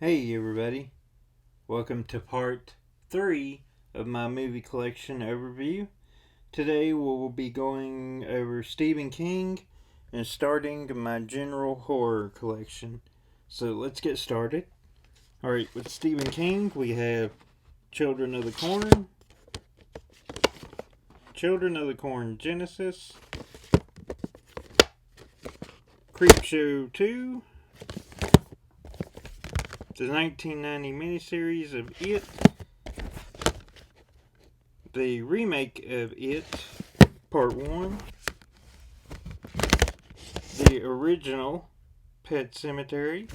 Hey everybody, welcome to part 3 of my movie collection overview. Today we'll be going over Stephen King and starting my general horror collection. So let's get started. Alright, with Stephen King we have Children of the Corn Genesis, Creepshow 2, the 1990 miniseries of It, the remake of It, Part 1, the original Pet Sematary,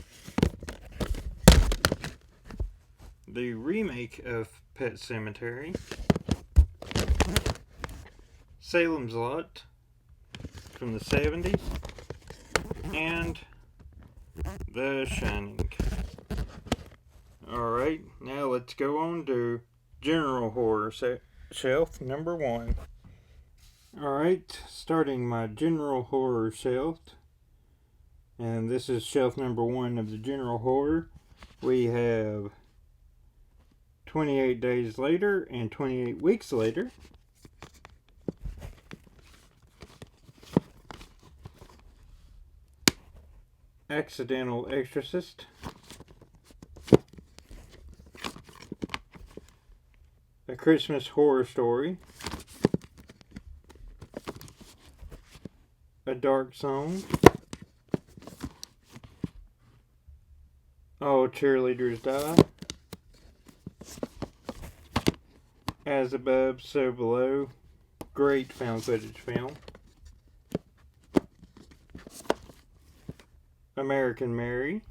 the remake of Pet Sematary, Salem's Lot from the 70s, and The Shining. Alright, now let's go on to general horror shelf number 1. Alright, starting my general horror shelf, and this is shelf number 1 of the general horror. We have 28 Days Later and 28 Weeks Later. Accidental Exorcist. A Christmas Horror Story. A Dark Song. All Cheerleaders Die. As Above, So Below. Great found footage film. American Mary.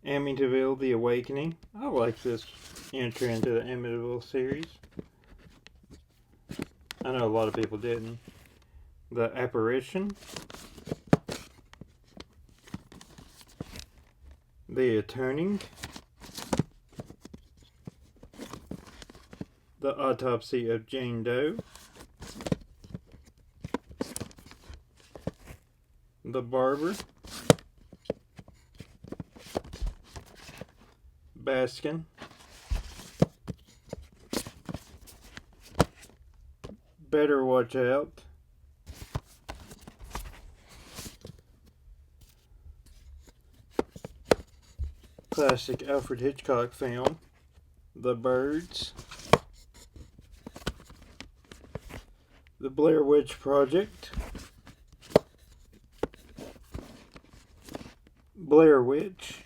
Amityville: The Awakening. I like this entry into the Amityville series. I know a lot of people didn't. The Apparition. The Atoning. The Autopsy of Jane Doe. The Barber. Baskin. Better Watch Out. Classic Alfred Hitchcock film. The Birds. The Blair Witch Project. Blair Witch.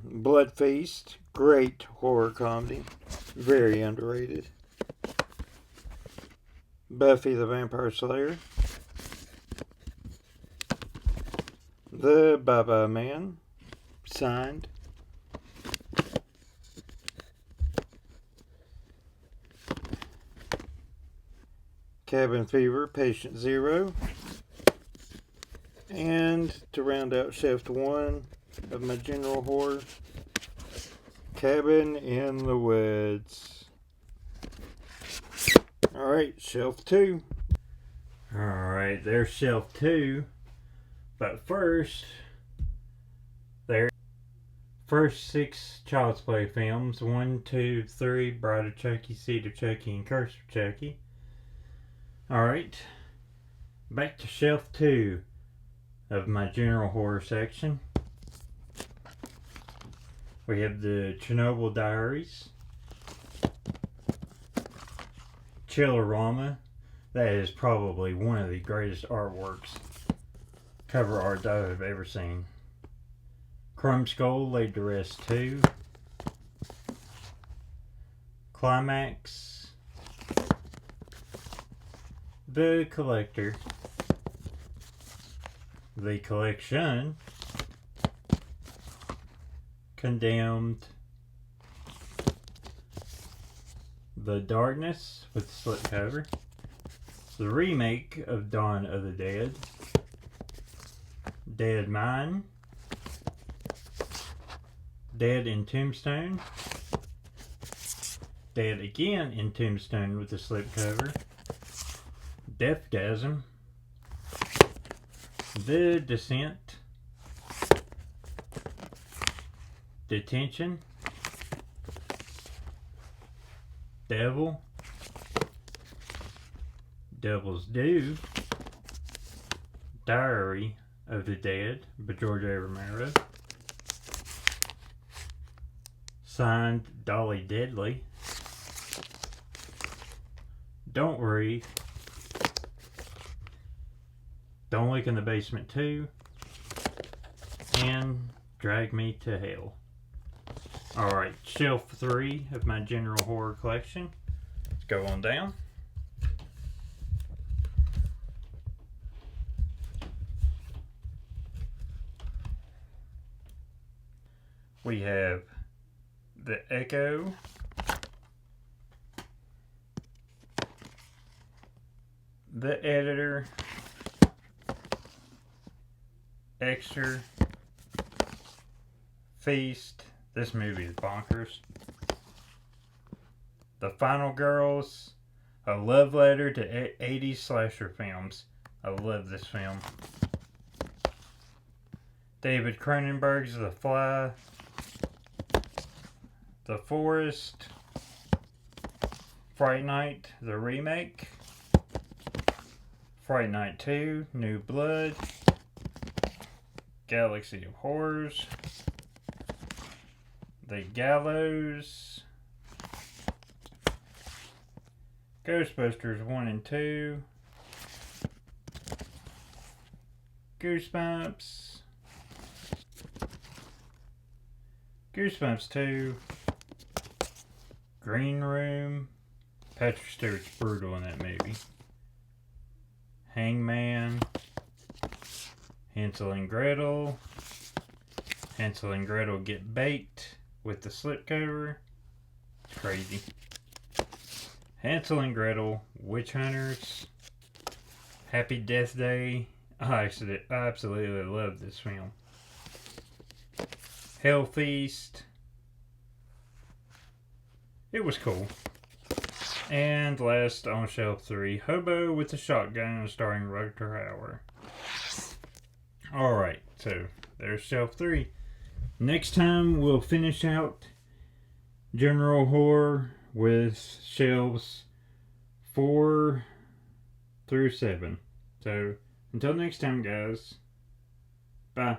Blood Feast. Great horror comedy. Very underrated. Buffy the Vampire Slayer. The Bye-Bye Man. Signed. Cabin Fever, Patient Zero. And to round out shelf 1 of my general horror, Cabin in the Woods. Alright, shelf 2. Alright, there's shelf 2. But first 6 Child's Play films. 1, 2, 3, Bride of Chucky, Seed of Chucky, and Curse of Chucky. Alright, back to shelf 2 of my general horror section. We have the Chernobyl Diaries. Chillerama. That is probably one of the greatest artworks, cover art that I've ever seen. Crumb Skull, Laid to Rest 2. Climax. The Collector. The Collection. Condemned. The Darkness with the slipcover. The remake of Dawn of the Dead. Dead Mine. Dead in Tombstone. Dead again in Tombstone with the slipcover. Deathgasm, The Descent, Detention, Devil, Devil's Due, Diary of the Dead by George A. Romero, signed Dolly Deadly, Don't Worry, Don't Look in the Basement 2, and Drag Me to Hell. Alright, shelf 3 of my general horror collection. Let's go on down. We have The Echo, The Editor, Extra, Feast. This movie is bonkers. The Final Girls, a love letter to 80s slasher films. I love this film. David Cronenberg's The Fly, The Forest, Fright Night, the remake, Fright Night 2, New Blood, Galaxy of Horrors, The Gallows, Ghostbusters 1 and 2, Goosebumps, Goosebumps 2, Green Room. Patrick Stewart's brutal in that movie. Hangman, Hansel and Gretel, Hansel and Gretel Get Baked with the slipcover. It's crazy. Hansel and Gretel, Witch Hunters, Happy Death Day. I absolutely love this film. Hell Feast. It was cool. And last on shelf 3, Hobo with a Shotgun starring Rutger Hauer. Alright, so there's shelf 3. Next time we'll finish out general horror with shelves 4 through 7. So until next time, guys. Bye.